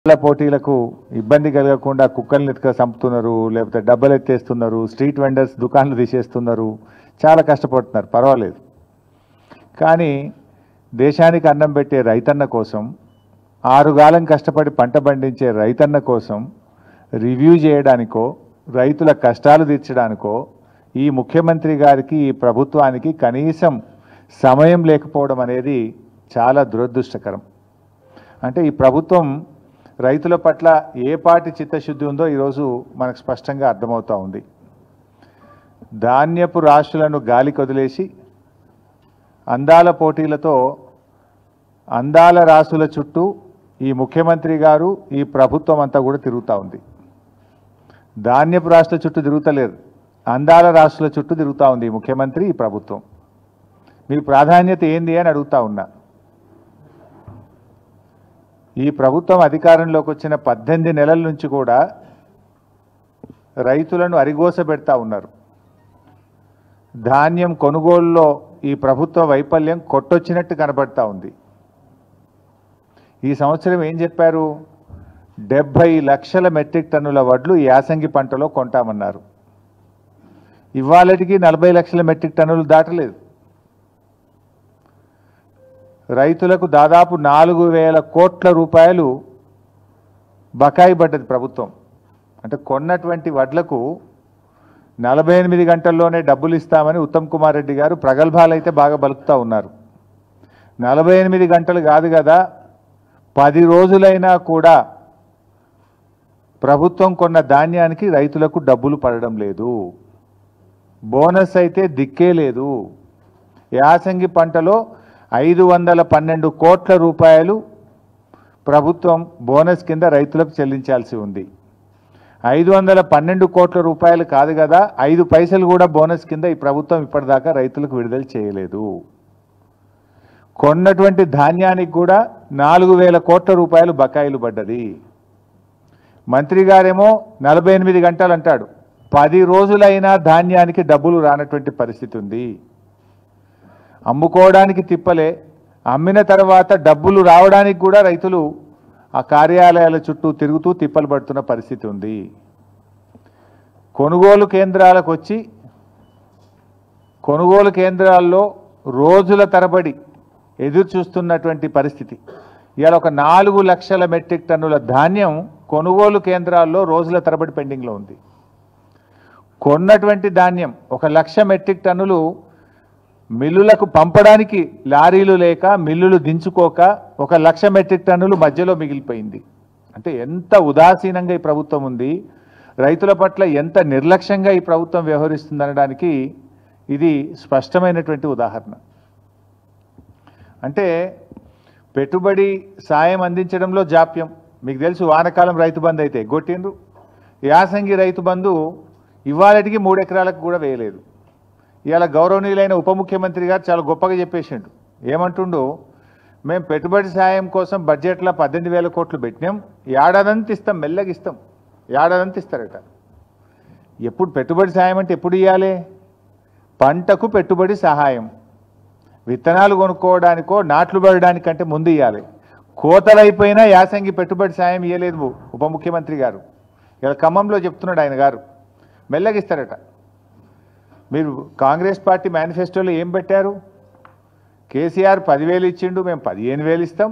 పోటీలకు ఇబ్బంది కలగకుండా కుక్కల్ని ఎత్తుక చంపుతున్నారు, లేకపోతే డబ్బలు ఎత్తేస్తున్నారు, స్ట్రీట్ వెండర్స్ దుకాన్లు తీసేస్తున్నారు, చాలా కష్టపడుతున్నారు, పర్వాలేదు. కానీ దేశానికి అన్నం పెట్టే రైతన్న కోసం, ఆరుగాలం కష్టపడి పంట పండించే రైతన్న కోసం రివ్యూ చేయడానికో, రైతుల కష్టాలు తీర్చడానికో ఈ ముఖ్యమంత్రి గారికి, ఈ ప్రభుత్వానికి కనీసం సమయం లేకపోవడం అనేది చాలా దురదృష్టకరం. అంటే ఈ ప్రభుత్వం రైతుల పట్ల ఏ పాటి చిత్తశుద్ధి ఉందో ఈరోజు మనకు స్పష్టంగా అర్థమవుతూ ఉంది. ధాన్యపు రాశులను గాలికి వదిలేసి అందాల పోటీలతో అందాల రాశుల చుట్టూ ఈ ముఖ్యమంత్రి గారు, ఈ ప్రభుత్వం అంతా కూడా తిరుగుతూ ఉంది. ధాన్యపు రాశుల చుట్టూ తిరుగుతలేరు, అందాల రాశుల చుట్టూ తిరుగుతూ ఉంది ఈ ముఖ్యమంత్రి, ఈ ప్రభుత్వం. మీ ప్రాధాన్యత ఏంది అని అడుగుతా ఉన్నా. ఈ ప్రభుత్వం అధికారంలోకి వచ్చిన 18 నెలల నుంచి కూడా రైతులను అరిగోస పెడతా ఉన్నారు. ధాన్యం కొనుగోలులో ఈ ప్రభుత్వ వైఫల్యం కొట్టొచ్చినట్టు కనబడతా ఉంది. ఈ సంవత్సరం ఏం చెప్పారు? 70 లక్షల మెట్రిక్ టన్నుల వడ్లు యాసంగి పంటలో కొంటామన్నారు. ఇవాళటికి 40 లక్షల మెట్రిక్ టన్నులు దాటలేదు. రైతులకు దాదాపు 4,000 కోట్ల రూపాయలు బకాయి పడ్డది ప్రభుత్వం. అంటే కొన్నటువంటి వడ్లకు 48 గంటల్లోనే డబ్బులు ఇస్తామని ఉత్తమ్ కుమార్ రెడ్డి గారు ప్రగల్భాలు అయితే బాగా బలుకుతూ ఉన్నారు. 48 గంటలు కాదు కదా, 10 రోజులైనా కూడా ప్రభుత్వం కొన్న ధాన్యానికి రైతులకు డబ్బులు పడడం లేదు. బోనస్ అయితే దిక్కే లేదు. యాసంగి పంటలో 512 కోట్ల రూపాయలు ప్రభుత్వం బోనస్ కింద రైతులకు చెల్లించాల్సి ఉంది. 512 కోట్ల రూపాయలు కాదు కదా, 5 పైసలు కూడా బోనస్ కింద ఈ ప్రభుత్వం ఇప్పటిదాకా రైతులకు విడుదల చేయలేదు. కొన్నటువంటి ధాన్యానికి కూడా 4,000 కోట్ల రూపాయలు బకాయిలు పడ్డది. మంత్రి గారేమో 48 గంటలు అంటాడు, 10 రోజులైనా ధాన్యానికి డబ్బులు రానటువంటి పరిస్థితి ఉంది. అమ్ముకోవడానికి తిప్పలే, అమ్మిన తర్వాత డబ్బులు రావడానికి కూడా రైతులు ఆ కార్యాలయాల చుట్టూ తిరుగుతూ తిప్పలు పడుతున్న పరిస్థితి ఉంది. కొనుగోలు కేంద్రాలకు వచ్చి కొనుగోలు కేంద్రాల్లో రోజుల తరబడి ఎదురు చూస్తున్నటువంటి పరిస్థితి. ఇవాళ ఒక 4 లక్షల మెట్రిక్ టన్నుల ధాన్యం కొనుగోలు కేంద్రాల్లో రోజుల తరబడి పెండింగ్లో ఉంది. కొన్నటువంటి ధాన్యం 1 లక్ష మెట్రిక్ టన్నులు మిల్లులకు పంపడానికి లారీలు లేక, మిల్లులు దించుకోక 1 లక్ష మెట్రిక్ టన్నులు మధ్యలో మిగిలిపోయింది. అంటే ఎంత ఉదాసీనంగా ఈ ప్రభుత్వం ఉంది, రైతుల పట్ల ఎంత నిర్లక్ష్యంగా ఈ ప్రభుత్వం వ్యవహరిస్తుందనడానికి ఇది స్పష్టమైనటువంటి ఉదాహరణ. అంటే పెట్టుబడి సాయం అందించడంలో జాప్యం. మీకు తెలుసు, వానకాలం రైతు బంధు అయితే గొట్టిండ్రు, యాసంగి రైతు బంధు ఇవాళటికి 3 ఎకరాలకు కూడా వేయలేదు. ఇవాళ గౌరవనీయులైన ఉప ముఖ్యమంత్రి గారు చాలా గొప్పగా చెప్పేసిండు. ఏమంటుండు? మేము పెట్టుబడి సాయం కోసం బడ్జెట్లో 18,000 కోట్లు పెట్టినాం, ఏడాదంతా ఇస్తాం, మెల్లగా ఇస్తాం, ఏడాదంతా ఇస్తారట. ఎప్పుడు పెట్టుబడి సాయం అంటే ఎప్పుడు ఇవ్వాలి? పంటకు పెట్టుబడి సహాయం, విత్తనాలు కొనుక్కోవడానికో నాట్లు పడడానికంటే ముందు ఇవ్వాలి. కోతలైపోయినా యాసంగి పెట్టుబడి సాయం ఇవ్వలేదు ఉప ముఖ్యమంత్రి గారు. ఇలా ఖమ్మంలో చెప్తున్నాడు ఆయన గారు, మెల్లగా ఇస్తారట. మీరు కాంగ్రెస్ పార్టీ మేనిఫెస్టోలో ఏం పెట్టారు? కేసీఆర్ 10,000 ఇచ్చిండు, మేము 15,000 ఇస్తాం.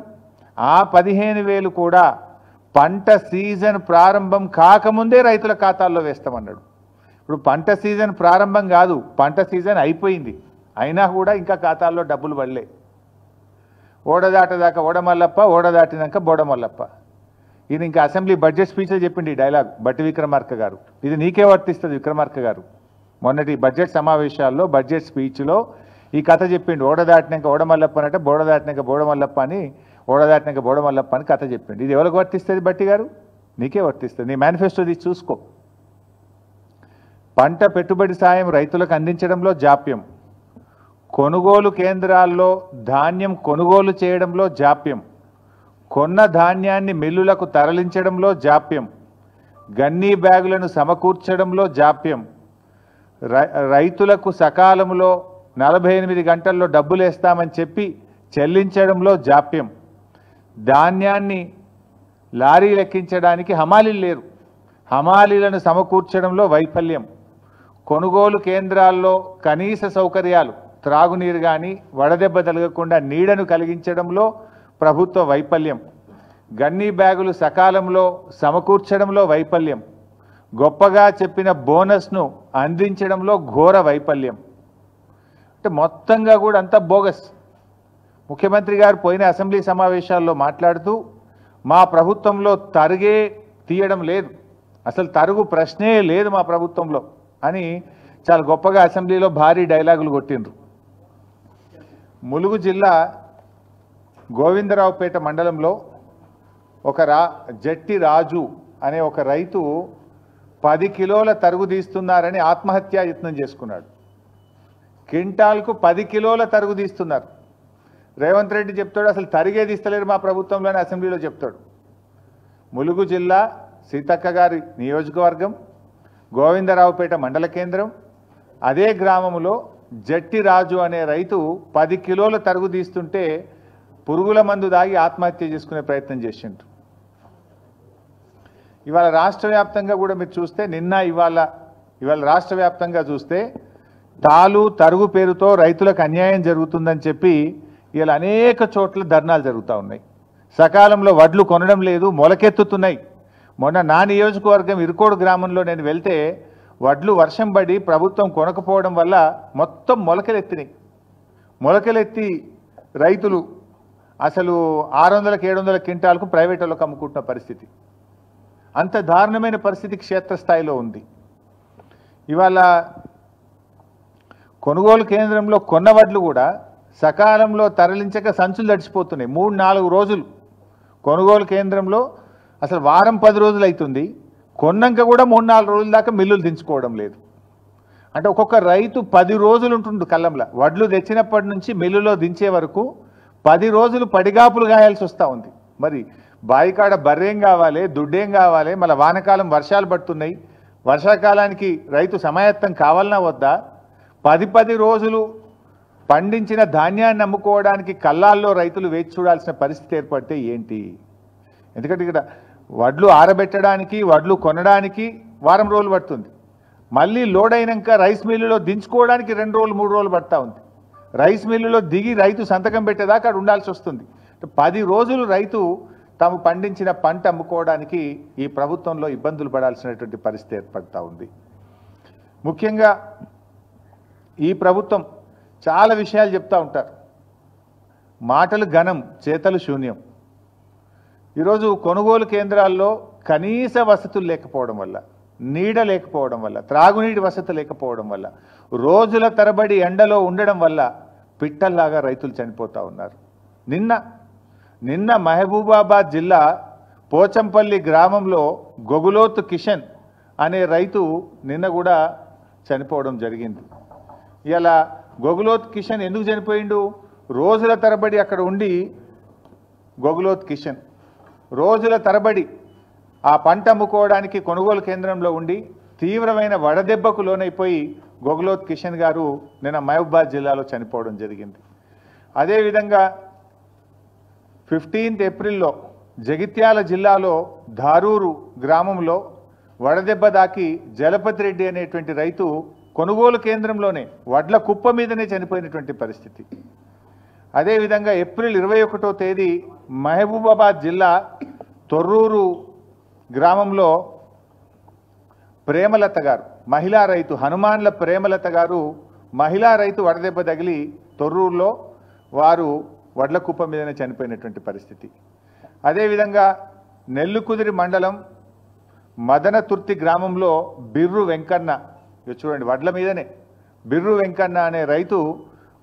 ఆ 15,000 కూడా పంట సీజన్ ప్రారంభం కాకముందే రైతుల ఖాతాల్లో వేస్తామన్నాడు. ఇప్పుడు పంట సీజన్ ప్రారంభం కాదు, పంట సీజన్ అయిపోయింది, అయినా కూడా ఇంకా ఖాతాల్లో డబ్బులు పడలే. ఓడదాటదాకా ఓడమల్లప్ప, ఓడదాటినాక బోడమల్లప్ప. ఇది ఇంకా అసెంబ్లీ బడ్జెట్ స్పీచ్లో చెప్పింది ఈ డైలాగ్ బట్టి విక్రమార్క గారు. ఇది నీకే వర్తిస్తుంది విక్రమార్క గారు. మొన్నటి బడ్జెట్ సమావేశాల్లో, బడ్జెట్ స్పీచ్లో ఈ కథ చెప్పిండు. ఓడదాటినాక ఓడమల్లప్ప అంటే బోడదాటినాక బోడమల్లప్ప అని, ఓడదాటినాక బోడమల్లప్ప అని కథ చెప్పిండు. ఇది ఎవరికి వర్తిస్తుంది? బట్టి గారు, నీకే వర్తిస్తుంది. నీ మేనిఫెస్టో తీసి చూసుకో. పంట పెట్టుబడి సాయం రైతులకు అందించడంలో జాప్యం, కొనుగోలు కేంద్రాల్లో ధాన్యం కొనుగోలు చేయడంలో జాప్యం, కొన్న ధాన్యాన్ని మిల్లులకు తరలించడంలో జాప్యం, గన్నీ బ్యాగులను సమకూర్చడంలో జాప్యం, రైతులకు సకాలంలో 48 గంటల్లో డబ్బులు వేస్తామని చెప్పి చెల్లించడంలో జాప్యం, ధాన్యాన్ని లారీలు ఎక్కించడానికి హమాలీలు లేరు. హమాలీలను సమకూర్చడంలో వైఫల్యం. కొనుగోలు కేంద్రాల్లో కనీస సౌకర్యాలు, త్రాగునీరు కానీ వడదెబ్బ తగలకుండా నీడను కలిగించడంలో ప్రభుత్వ వైఫల్యం. గన్నీ బ్యాగులు సకాలంలో సమకూర్చడంలో వైఫల్యం. గొప్పగా చెప్పిన బోనస్ను అందించడంలో ఘోర వైఫల్యం. అంటే మొత్తంగా కూడా అంతా బోగస్. ముఖ్యమంత్రి గారు పోయిన అసెంబ్లీ సమావేశాల్లో మాట్లాడుతూ మా ప్రభుత్వంలో తరుగే తీయడం లేదు, అసలు తరుగు ప్రశ్నే లేదు మా ప్రభుత్వంలో అని చాలా గొప్పగా అసెంబ్లీలో భారీ డైలాగులు కొట్టిండ్రు. ములుగు జిల్లా గోవిందరావుపేట మండలంలో ఒక జట్టి రాజు అనే ఒక రైతు 10 కిలోల తరుగు తీస్తున్నారని ఆత్మహత్యా యత్నం చేసుకున్నాడు. క్వింటాల్కు 10 కిలోల తరుగు తీస్తున్నారు. రేవంత్ రెడ్డి చెప్తాడు అసలు తరిగే తీస్తలేరు మా ప్రభుత్వంలోనే అసెంబ్లీలో చెప్తాడు. ములుగు జిల్లా సీతక్క గారి నియోజకవర్గం గోవిందరావుపేట మండల కేంద్రం, అదే గ్రామంలో జట్టి రాజు అనే రైతు 10 కిలోల తరుగు తీస్తుంటే పురుగుల మందు దాగి ఆత్మహత్య చేసుకునే ప్రయత్నం చేసిండ్రు. ఇవాళ రాష్ట్ర వ్యాప్తంగా కూడా మీరు చూస్తే ఇవాళ రాష్ట్ర వ్యాప్తంగా చూస్తే తాలు తరుగు పేరుతో రైతులకు అన్యాయం జరుగుతుందని చెప్పి ఇలా అనేక చోట్ల ధర్నాలు జరుగుతూ ఉన్నాయి. సకాలంలో వడ్లు కొనడం లేదు, మొలకెత్తుతున్నాయి. మొన్న నా నియోజకవర్గం ఇరుకోడు గ్రామంలో నేను వెళ్తే వడ్లు వర్షం పడి ప్రభుత్వం కొనకపోవడం వల్ల మొత్తం మొలకలెత్తినాయి. మొలకలెత్తి రైతులు అసలు 600-700 క్వింటాలకు ప్రైవేట్ వాళ్ళకి అమ్ముకుంటున్న పరిస్థితి. అంత దారుణమైన పరిస్థితి క్షేత్రస్థాయిలో ఉంది. ఇవాళ కొనుగోలు కేంద్రంలో కొన్న వడ్లు కూడా సకాలంలో తరలించక సంచులు తడిచిపోతున్నాయి. 3-4 రోజులు కొనుగోలు కేంద్రంలో అసలు వారం 10 రోజులు అవుతుంది. కొన్నాక కూడా 3-4 రోజుల దాకా మిల్లులు దించుకోవడం లేదు. అంటే ఒక్కొక్క రైతు 10 రోజులు ఉంటుండు కళ్ళంలో. వడ్లు తెచ్చినప్పటి నుంచి మిల్లులో దించే వరకు 10 రోజులు పడిగాపులు గాయాల్సి వస్తూ ఉంది. మరి బాయికాడ బర్రేం కావాలి, దుడ్డేం కావాలి, మళ్ళీ వానకాలం వర్షాలు పడుతున్నాయి. వర్షాకాలానికి రైతు సమాయత్తం కావాలన్నా వద్దా? 10 రోజులు పండించిన ధాన్యాన్ని అమ్ముకోవడానికి కళ్ళాల్లో రైతులు వేచి చూడాల్సిన పరిస్థితి ఏర్పడితే ఏంటి? ఎందుకంటే ఇక్కడ వడ్లు ఆరబెట్టడానికి, వడ్లు కొనడానికి వారం రోజులు పడుతుంది. మళ్ళీ లోడ్ అయినాక రైస్ మిల్లులో దించుకోవడానికి 2 రోజులు 3 రోజులు పడతా ఉంది. రైస్ మిల్లులో దిగి రైతు సంతకం పెట్టేదాకా అక్కడ ఉండాల్సి వస్తుంది. 10 రోజులు రైతు తాము పండించిన పంట అమ్ముకోవడానికి ఈ ప్రభుత్వంలో ఇబ్బందులు పడాల్సినటువంటి పరిస్థితి ఏర్పడతా ఉంది. ముఖ్యంగా ఈ ప్రభుత్వం చాలా విషయాలు చెప్తూ ఉంటారు. మాటలు ఘనం, చేతలు శూన్యం. ఈరోజు కొనుగోలు కేంద్రాల్లో కనీస వసతులు లేకపోవడం వల్ల, నీడ లేకపోవడం వల్ల, త్రాగునీటి వసతి లేకపోవడం వల్ల, రోజుల తరబడి ఎండలో ఉండడం వల్ల పిట్టల్లాగా రైతులు చనిపోతూ ఉన్నారు. నిన్న మహబూబాబాద్ జిల్లా పోచంపల్లి గ్రామంలో గొగులోతు కిషన్ అనే రైతు నిన్న కూడా చనిపోవడం జరిగింది. ఇలా గొగులోత్ కిషన్ ఎందుకు చనిపోయిండు? రోజుల తరబడి అక్కడ ఉండి గొగులోత్ కిషన్ రోజుల తరబడి ఆ పంట అమ్ముకోవడానికి కొనుగోలు కేంద్రంలో ఉండి తీవ్రమైన వడదెబ్బకు లోనైపోయి గొగులోత్ కిషన్ గారు నిన్న మహబూబాబాద్ జిల్లాలో చనిపోవడం జరిగింది. అదేవిధంగా 15 ఏప్రిల్లో జగిత్యాల జిల్లాలో ధారూరు గ్రామంలో వడదెబ్బ దాకి జలపతి రెడ్డి అనేటువంటి రైతు కొనుగోలు కేంద్రంలోనే వడ్ల కుప్ప మీదనే చనిపోయినటువంటి పరిస్థితి. అదేవిధంగా ఏప్రిల్ 21వ తేదీ మహబూబాబాద్ జిల్లా తొర్రూరు గ్రామంలో ప్రేమలత గారు, మహిళా రైతు, హనుమాన్ల ప్రేమలత గారు మహిళా రైతు వడదెబ్బ తగిలి తొర్రూరులో వారు వడ్ల కుప్ప మీదనే చనిపోయినటువంటి పరిస్థితి. అదేవిధంగా నెల్లుకుదిరి మండలం మదనతుర్తి గ్రామంలో బిర్రు వెంకన్న, చూడండి వడ్ల మీదనే బిర్రు వెంకన్న అనే రైతు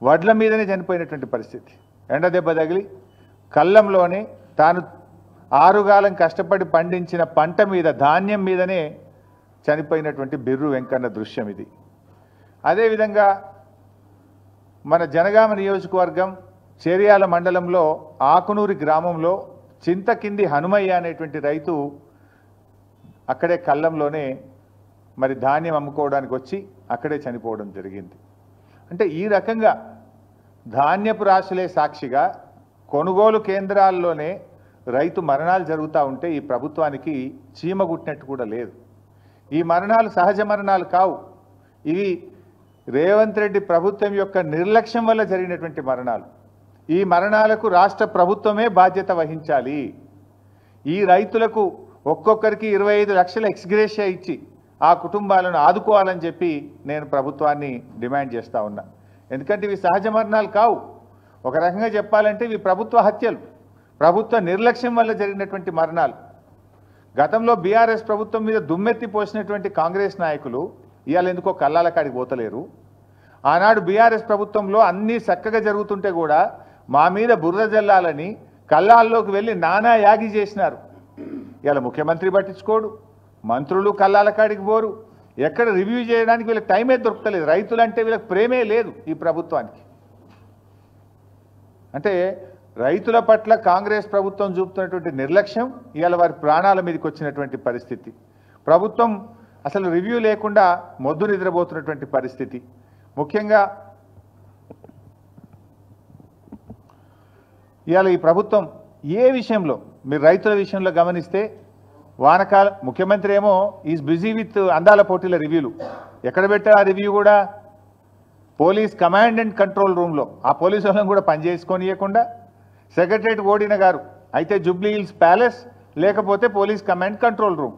వడ్ల మీదనే చనిపోయినటువంటి పరిస్థితి. ఎండ దెబ్బ తగిలి కళ్ళంలోనే తాను ఆరుగాలం కష్టపడి పండించిన పంట మీద, ధాన్యం మీదనే చనిపోయినటువంటి బిర్రు వెంకన్న దృశ్యం ఇది. అదేవిధంగా మన జనగామ నియోజకవర్గం చేర్యాల మండలంలో ఆకునూరి గ్రామంలో చింతకింది హనుమయ్య అనేటువంటి రైతు అక్కడే కళ్ళంలోనే మరి ధాన్యం అమ్ముకోవడానికి వచ్చి అక్కడే చనిపోవడం జరిగింది. అంటే ఈ రకంగా ధాన్యపు రాశులే సాక్షిగా కొనుగోలు కేంద్రాల్లోనే రైతు మరణాలు జరుగుతూ ఉంటే ఈ ప్రభుత్వానికి చీమ గుట్టినట్టు కూడా లేదు. ఈ మరణాలు సహజ మరణాలు కావు, ఇవి రేవంత్ రెడ్డి ప్రభుత్వం యొక్క నిర్లక్ష్యం వల్ల జరిగినటువంటి మరణాలు. ఈ మరణాలకు రాష్ట్ర ప్రభుత్వమే బాధ్యత వహించాలి. ఈ రైతులకు ఒక్కొక్కరికి 25 లక్షల ఎక్స్గ్రేషియా ఇచ్చి ఆ కుటుంబాలను ఆదుకోవాలని చెప్పి నేను ప్రభుత్వాన్ని డిమాండ్ చేస్తూ ఉన్నా. ఎందుకంటే ఇవి సహజ మరణాలు కావు, ఒక రకంగా చెప్పాలంటే ఇవి ప్రభుత్వ హత్యలు, ప్రభుత్వ నిర్లక్ష్యం వల్ల జరిగినటువంటి మరణాలు. గతంలో బీఆర్ఎస్ ప్రభుత్వం మీద దుమ్మెత్తి పోసినటువంటి కాంగ్రెస్ నాయకులు ఇవాళ ఎందుకో కల్లాల కాడికి పోతలేరు. ఆనాడు బీఆర్ఎస్ ప్రభుత్వంలో అన్నీ చక్కగా జరుగుతుంటే కూడా మా మీద బురద జల్లాలని కల్లాల్లోకి వెళ్ళి నానా యాగి చేసినారు. ఇవాళ ముఖ్యమంత్రి పట్టించుకోడు, మంత్రులు కల్లాల కాడికి పోరు, ఎక్కడ రివ్యూ చేయడానికి వీళ్ళకి టైమే దొరకలేదు. రైతులంటే వీళ్ళకి ప్రేమే లేదు ఈ ప్రభుత్వానికి. అంటే రైతుల పట్ల కాంగ్రెస్ ప్రభుత్వం చూపుతున్నటువంటి నిర్లక్ష్యం ఇవాళ వారి ప్రాణాల మీదకి వచ్చినటువంటి పరిస్థితి. ప్రభుత్వం అసలు రివ్యూ లేకుండా మొద్దు నిద్రపోతున్నటువంటి పరిస్థితి. ముఖ్యంగా ఇవాళ ఈ ప్రభుత్వం ఏ విషయంలో మీరు రైతుల విషయంలో గమనిస్తే వానకాలం ముఖ్యమంత్రి ఏమో ఈజ్ బిజీ విత్ అందాల పోటీల రివ్యూలు. ఎక్కడ పెట్టారు ఆ రివ్యూ కూడా? పోలీస్ కమాండ్ అండ్ కంట్రోల్ రూమ్లో. ఆ పోలీసు వాళ్ళని కూడా పనిచేసుకొనియకుండా సెక్రటరేట్ ఓడిన గారు అయితే జూబ్లీ హిల్స్ ప్యాలెస్, లేకపోతే పోలీస్ కమాండ్ కంట్రోల్ రూమ్.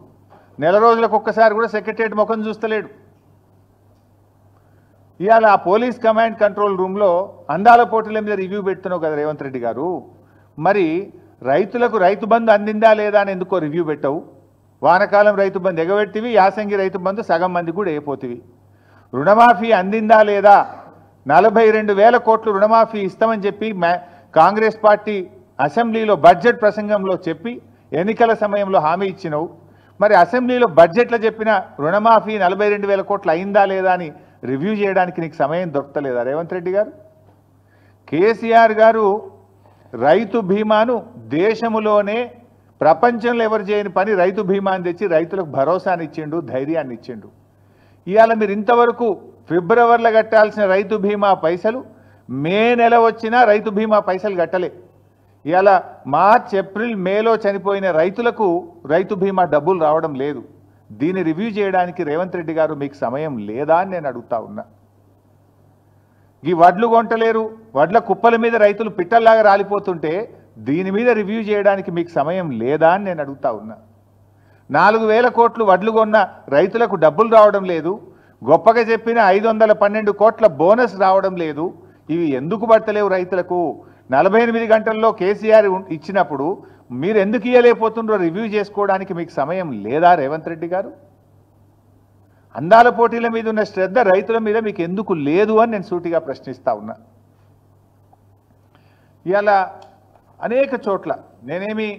నెల రోజులకు ఒక్కసారి కూడా సెక్రటరేట్ ముఖం చూస్తలేడు. ఇవాళ ఆ పోలీస్ కమాండ్ కంట్రోల్ రూమ్లో అందాల పోటీల మీద రివ్యూ పెడుతున్నావు కదా రేవంత్ రెడ్డి గారు. మరి రైతులకు రైతు బంధు అందిందా లేదా అని ఎందుకో రివ్యూ పెట్టవు? వానకాలం రైతు బంధు ఎగబెట్టివి, యాసంగి రైతు బంధు సగం మంది కూడా అయిపోతివి. రుణమాఫీ అందిందా లేదా? 42,000 కోట్లు రుణమాఫీ ఇస్తామని చెప్పి కాంగ్రెస్ పార్టీ అసెంబ్లీలో బడ్జెట్ ప్రసంగంలో చెప్పి ఎన్నికల సమయంలో హామీ ఇచ్చినవు. మరి అసెంబ్లీలో బడ్జెట్లో చెప్పిన రుణమాఫీ 42,000 కోట్లు అయిందా లేదా అని రివ్యూ చేయడానికి నీకు సమయం దొరకలేదా రేవంత్ రెడ్డి గారు? కేసీఆర్ గారు రైతు బీమాను దేశములోనే ప్రపంచంలో ఎవరు చేయని పని రైతు బీమాని తెచ్చి రైతులకు భరోసాని ఇచ్చిండు, ధైర్యాన్ని ఇచ్చిండు. ఇవాళ మీరు ఇంతవరకు ఫిబ్రవరిలో కట్టాల్సిన రైతు బీమా పైసలు మే నెల వచ్చినా రైతు బీమా పైసలు కట్టలే. ఇవాళ మార్చ్, ఏప్రిల్, మేలో చనిపోయిన రైతులకు రైతు బీమా డబ్బులు రావడం లేదు. దీన్ని రివ్యూ చేయడానికి రేవంత్ రెడ్డి గారు మీకు సమయం లేదా అని నేను అడుగుతా ఉన్నా. ఈ వడ్లు కొంటలేరు, వడ్ల కుప్పల మీద రైతులు పిట్టల్లాగా రాలిపోతుంటే దీని మీద రివ్యూ చేయడానికి మీకు సమయం లేదా అని నేను అడుగుతా ఉన్నా. 4,000 కోట్లు వడ్లు కొన్న రైతులకు డబ్బులు రావడం లేదు. గొప్పగా చెప్పిన 512 కోట్ల బోనస్ రావడం లేదు. ఇవి ఎందుకు పడతలేవు రైతులకు? 48 గంటల్లో కేసీఆర్ ఇచ్చినప్పుడు మీరు ఎందుకు ఇయ్యలేకపోతుండ్రో రివ్యూ చేసుకోవడానికి మీకు సమయం లేదా రేవంత్ రెడ్డి గారు? అందాల పోటీల మీద ఉన్న శ్రద్ధ రైతుల మీద మీకు ఎందుకు లేదు అని నేను సూటిగా ప్రశ్నిస్తా ఉన్నా. ఇవాళ అనేక చోట్ల నేనేమి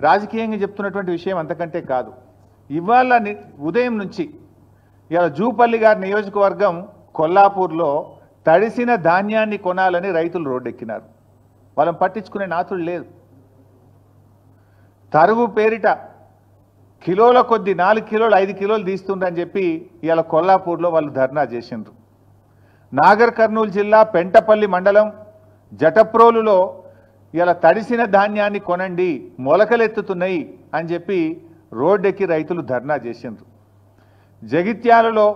రాజకీయంగా చెప్తున్నటువంటి విషయం అంతకంటే కాదు. ఇవాళ ఉదయం నుంచి ఇవాళ జూపల్లి గారి నియోజకవర్గం కొల్లాపూర్లో తడిసిన ధాన్యాన్ని కొనాలని రైతులు రోడ్డెక్కినారు. వాళ్ళని పట్టించుకునే నాతుడు లేదు. తరుగు పేరిట కిలోల కొద్ది 4 కిలోలు 5 కిలోలు తీస్తుండ్రని చెప్పి ఇవాళ కొల్లాపూర్లో వాళ్ళు ధర్నా చేసిండ్రు. నాగర్ కర్నూలు జిల్లా పెంటపల్లి మండలం జటప్రోలులో ఇవాళ తడిసిన ధాన్యాన్ని కొనండి, మొలకలెత్తుతున్నాయి అని చెప్పి రోడ్డెక్కి రైతులు ధర్నా చేసిండ్రు. జగిత్యాలలో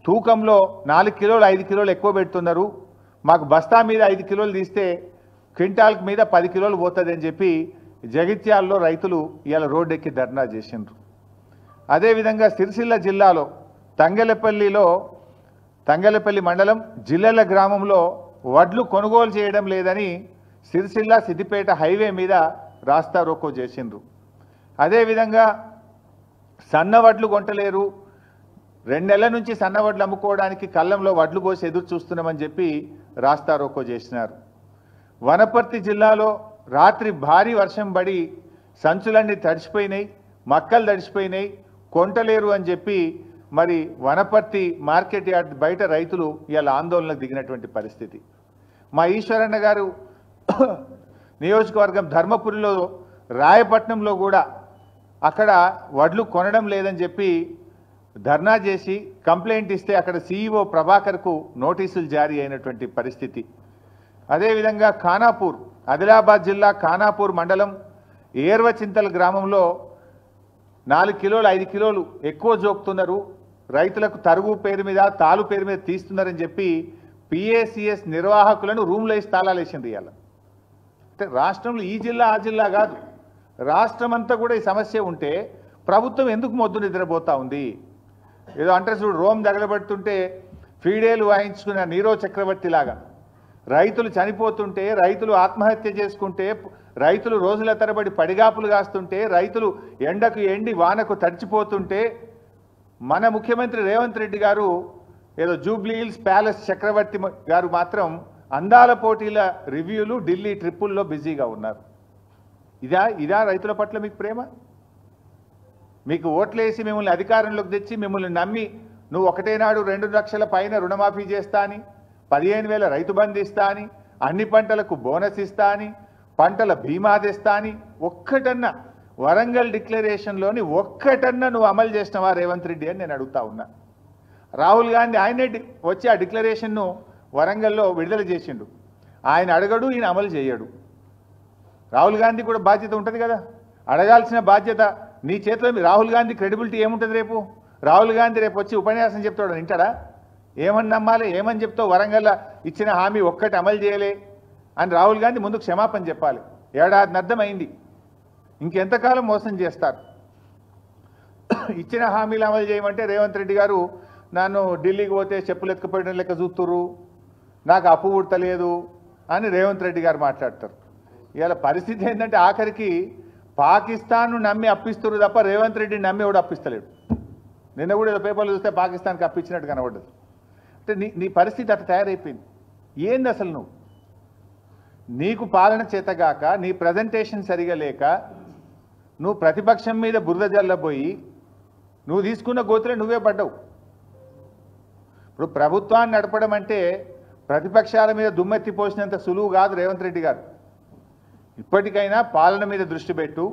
తూకంలో 4 కిలోలు 5 కిలోలు ఎక్కువ పెడుతున్నారు, మాకు బస్తా మీద 5 కిలోలు తీస్తే క్వింటాల్కి మీద 10 కిలోలు పోతుంది అని చెప్పి జగిత్యాలలో రైతులు ఇవాళ రోడ్డెక్కి ధర్నా చేసిండ్రు. అదేవిధంగా సిరిసిల్ల జిల్లాలో తంగెలపల్లి మండలం జిల్లెల గ్రామంలో వడ్లు కొనుగోలు చేయడం లేదని సిరిసిల్ల సిద్దిపేట హైవే మీద రాస్తా రోకో చేసిండ్రు. అదేవిధంగా సన్నవడ్లు కొంటలేరు, 2 నెలల నుంచి సన్నవడ్లు అమ్ముకోవడానికి కళ్ళంలో వడ్లు కోసి ఎదురు చూస్తున్నామని చెప్పి రాస్తా రోకో చేసినారు. వనపర్తి జిల్లాలో రాత్రి భారీ వర్షం పడి సంచులన్నీ తడిసిపోయినాయి, మక్కలు తడిసిపోయినాయి, కొంటలేరు అని చెప్పి మరి వనపర్తి మార్కెట్ యార్డ్ బయట రైతులు ఇవాళ ఆందోళనకు దిగినటువంటి పరిస్థితి. మా ఈశ్వరన్న గారు నియోజకవర్గం ధర్మపురిలో రాయపట్నంలో కూడా అక్కడ వడ్లు కొనడం లేదని చెప్పి ధర్నా చేసి కంప్లైంట్ ఇస్తే అక్కడ సీఈఓ ప్రభాకర్కు నోటీసులు జారీ అయినటువంటి పరిస్థితి. అదేవిధంగా ఖానాపూర్, ఆదిలాబాద్ జిల్లా ఖానాపూర్ మండలం ఏర్వచింతల గ్రామంలో 4 కిలోలు 5 కిలోలు ఎక్కువ జోకుతున్నారు, రైతులకు తరుగు పేరు మీద తాలు పేరు మీద తీస్తున్నారని చెప్పి పిఏసిఎస్ నిర్వాహకులను రూమ్లో వేసి తాళాలు వేసింది ఇవాళ. అంటే రాష్ట్రంలో ఈ జిల్లా ఆ జిల్లా కాదు, రాష్ట్రం అంతా కూడా ఈ సమస్య ఉంటే ప్రభుత్వం ఎందుకు మొద్దు నిద్రపోతా ఉంది? ఏదో అంటే చూడు, రోమ్ తగలబెడుతుంటే ఫీడేలు వాయించుకున్న నీరో చక్రవర్తి లాగా రైతులు చనిపోతుంటే, రైతులు ఆత్మహత్య చేసుకుంటే, రైతులు రోజుల తరబడి పడిగాపులు కాస్తుంటే, రైతులు ఎండకు ఎండి వానకు తడిచిపోతుంటే మన ముఖ్యమంత్రి రేవంత్ రెడ్డి గారు ఏదో జూబ్లీ హిల్స్ ప్యాలెస్ చక్రవర్తి గారు మాత్రం అందాల పోటీల రివ్యూలు ఢిల్లీ ట్రిప్పుల్లో బిజీగా ఉన్నారు. ఇదా రైతుల పట్ల మీకు ప్రేమ? మీకు ఓట్లేసి మిమ్మల్ని అధికారంలోకి తెచ్చి మిమ్మల్ని నమ్మి నువ్వు ఒకటేనాడు 2 లక్షల పైన రుణమాఫీ చేస్తా అని, 15,000 రైతు బంధు ఇస్తా అని, అన్ని పంటలకు బోనస్ ఇస్తా అని, పంటల బీమా తెస్తా అని ఒక్కటన్నా వరంగల్ డిక్లరేషన్లోని ఒక్కటన్నా నువ్వు అమలు చేసినవా రేవంత్ రెడ్డి అని నేను అడుగుతా ఉన్నా. రాహుల్ గాంధీ ఆయనే వచ్చి ఆ డిక్లరేషన్ను వరంగల్లో విడుదల చేసిండు. ఆయన అడగడు, ఈయన అమలు చేయడు. రాహుల్ గాంధీ కూడా బాధ్యత ఉంటుంది కదా, అడగాల్సిన బాధ్యత నీ చేతిలో. రాహుల్ గాంధీ క్రెడిబిలిటీ ఏముంటుంది రేపు? రాహుల్ గాంధీ రేపు వచ్చి ఉపన్యాసం చెప్తాడు, వింటాడా? ఏమని నమ్మాలి? ఏమని చెప్తావు? వరంగల్ ఇచ్చిన హామీ ఒక్కటి అమలు చేయలే అని రాహుల్ గాంధీ ముందుకు క్షమాపణ చెప్పాలి. ఏడాది అయింది, ఇంకెంతకాలం మోసం చేస్తారు? ఇచ్చిన హామీలు అమలు చేయమంటే రేవంత్ రెడ్డి గారు నన్ను ఢిల్లీకి పోతే చెప్పులు ఎత్తుకుపోయడం లెక్క చూస్తురు, నాకు అప్పు పుడతలేదు అని రేవంత్ రెడ్డి గారు మాట్లాడతారు. ఇవాళ పరిస్థితి ఏంటంటే ఆఖరికి పాకిస్తాన్ను నమ్మి అప్పిస్తున్నారు తప్ప రేవంత్ రెడ్డిని నమ్మి ఎవడు అప్పిస్తలేడు. నిన్న కూడా ఏదో పేపర్లు చూస్తే పాకిస్తాన్కి అప్పించినట్టు కనబడ్డది. అంటే నీ పరిస్థితి అట్లా తయారైపోయింది. ఏంది అసలు నీకు పాలన చేతగాక, నీ ప్రజెంటేషన్ సరిగా లేక, నువ్వు ప్రతిపక్షం మీద బురద జల్లబోయి నువ్వు తీసుకున్న గోతులే నువ్వే పడ్డావు. ఇప్పుడు ప్రభుత్వాన్ని నడపడం అంటే ప్రతిపక్షాల మీద దుమ్మెత్తి పోసినంత సులువు కాదు రేవంత్ రెడ్డి గారు. ఇప్పటికైనా పాలన మీద దృష్టి పెట్టు,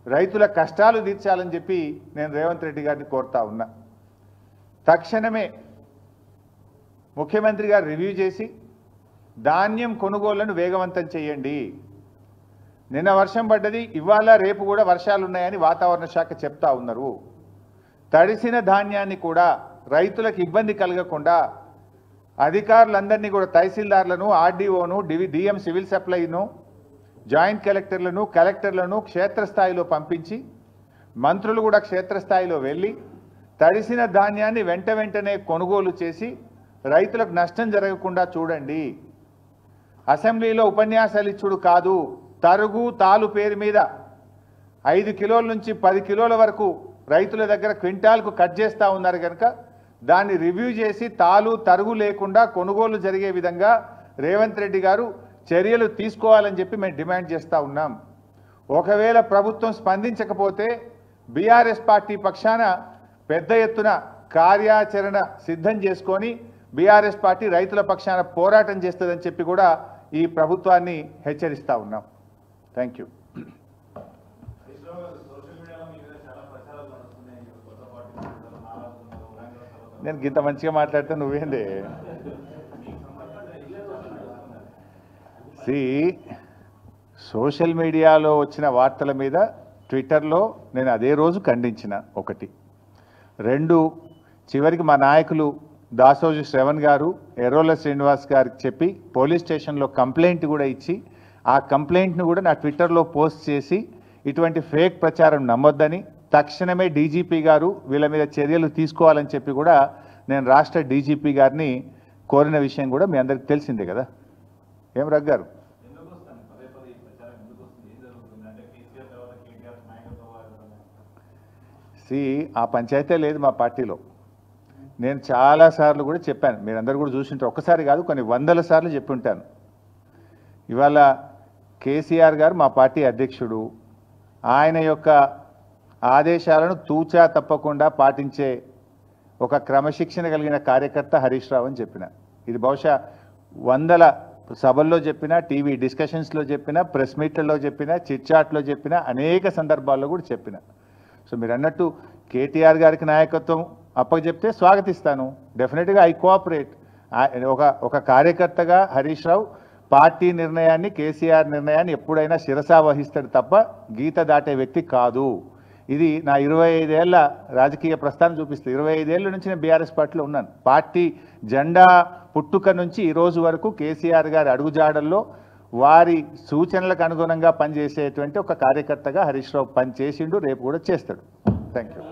రైతుల కష్టాలు తీర్చాలని చెప్పి నేను రేవంత్ రెడ్డి గారిని కోరుతా ఉన్నా. తక్షణమే ముఖ్యమంత్రి గారు రివ్యూ చేసి ధాన్యం కొనుగోళ్లను వేగవంతం చేయండి. నిన్న వర్షం పడ్డది, ఇవాళ రేపు కూడా వర్షాలు ఉన్నాయని వాతావరణ శాఖ చెప్తా ఉన్నారు. తడిసిన ధాన్యాన్ని కూడా రైతులకు ఇబ్బంది కలగకుండా అధికారులందరినీ కూడా తహసీల్దార్లను, ఆర్డీఓను, డిఎం సివిల్ సప్లైను, జాయింట్ కలెక్టర్లను క్షేత్రస్థాయిలో పంపించి మంత్రులు కూడా క్షేత్రస్థాయిలో వెళ్ళి తడిసిన ధాన్యాన్ని వెంటనే కొనుగోలు చేసి రైతులకు నష్టం జరగకుండా చూడండి. అసెంబ్లీలో ఉపన్యాసాలు ఇచ్చుడు కాదు, తరుగు తాలు పేరు మీద 5 కిలోల నుంచి 10 కిలోల వరకు రైతుల దగ్గర క్వింటాల్కు కట్ చేస్తూ ఉన్నారు కనుక దాన్ని రివ్యూ చేసి తాలు తరుగు లేకుండా కొనుగోలు జరిగే విధంగా రేవంత్ రెడ్డి గారు చర్యలు తీసుకోవాలని చెప్పి మేము డిమాండ్ చేస్తూ ఉన్నాం. ఒకవేళ ప్రభుత్వం స్పందించకపోతే బీఆర్ఎస్ పార్టీ పక్షాన పెద్ద ఎత్తున కార్యాచరణ సిద్ధం చేసుకొని బీఆర్ఎస్ పార్టీ రైతుల పక్షాన పోరాటం చేస్తుందని చెప్పి కూడా ఈ ప్రభుత్వాన్ని హెచ్చరిస్తూ ఉన్నాం. Thank you. నేను ఇంత మంచిగా మాట్లాడితే నువ్వేంది? సోషల్ మీడియాలో వచ్చిన వార్తల మీద ట్విట్టర్లో నేను అదే రోజు ఖండించిన. 1, 2 చివరికి మా నాయకులు దాసోజు శ్రవణ్ గారు, ఎర్రోల శ్రీనివాస్ గారికి చెప్పి పోలీస్ స్టేషన్లో కంప్లైంట్ కూడా ఇచ్చి ఆ కంప్లైంట్ను కూడా నా ట్విట్టర్లో పోస్ట్ చేసి ఇటువంటి ఫేక్ ప్రచారం నమ్మొద్దని, తక్షణమే డీజీపీ గారు వీళ్ళ మీద చర్యలు తీసుకోవాలని చెప్పి కూడా నేను రాష్ట్ర డీజీపీ గారిని కోరిన విషయం కూడా మీ అందరికీ తెలిసిందే కదా. ఏం రగ్గారు? ఆ పంచాయతీ లేదు మా పార్టీలో. నేను చాలాసార్లు కూడా చెప్పాను, మీరందరూ కూడా చూసింటారు. ఒక్కసారి కాదు, కొన్ని 100ల సార్లు చెప్పి ఉంటాను. ఇవాళ కేసీఆర్ గారు మా పార్టీ అధ్యక్షుడు, ఆయన యొక్క ఆదేశాలను తూచా తప్పకుండా పాటించే ఒక క్రమశిక్షణ కలిగిన కార్యకర్త హరీష్ రావు అని చెప్పిన. ఇది బహుశా 100ల సభల్లో చెప్పిన, టీవీ డిస్కషన్స్లో చెప్పిన, ప్రెస్ మీట్లలో చెప్పిన, చిట్ చాట్లో చెప్పిన, అనేక సందర్భాల్లో కూడా చెప్పిన. సో మీరు అన్నట్టు కేటీఆర్ గారికి నాయకత్వం అప్పచెప్తే స్వాగతిస్తాను, డెఫినెట్గా ఐ కోఆపరేట్. ఒక కార్యకర్తగా హరీష్ రావు పార్టీ నిర్ణయాన్ని, కేసీఆర్ నిర్ణయాన్ని ఎప్పుడైనా శిరసా వహిస్తాడు తప్ప గీత దాటే వ్యక్తి కాదు. ఇది నా 25 ఏళ్ల రాజకీయ ప్రస్థానం చూపిస్తుంది. 25 ఏళ్ళ నుంచి నేను బీఆర్ఎస్ పార్టీలో ఉన్నాను. పార్టీ జెండా పుట్టుక నుంచి ఈ రోజు వరకు కేసీఆర్ గారి అడుగుజాడల్లో వారి సూచనలకు అనుగుణంగా పనిచేసేటువంటి ఒక కార్యకర్తగా హరీష్ రావు పనిచేసిండు, రేపు కూడా చేస్తాడు. Thank you.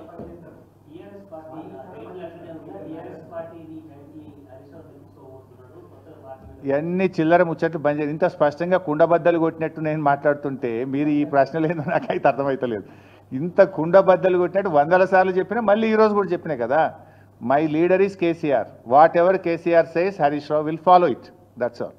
ఇవన్నీ చిల్లర ముచ్చట్లు బంద్ చేయాలి. ఇంత స్పష్టంగా కుండబద్దలు కొట్టినట్టు నేను మాట్లాడుతుంటే మీరు ఈ ప్రశ్నలు ఏందో నాకైతే అర్థమవుతలేదు. ఇంత కుండబద్దలు కొట్టినట్టు 100 సార్లు చెప్పినా మళ్ళీ ఈరోజు కూడా చెప్పినా కదా. My leader is KCR. What ever KCR says Harish Rao will follow it. That's all.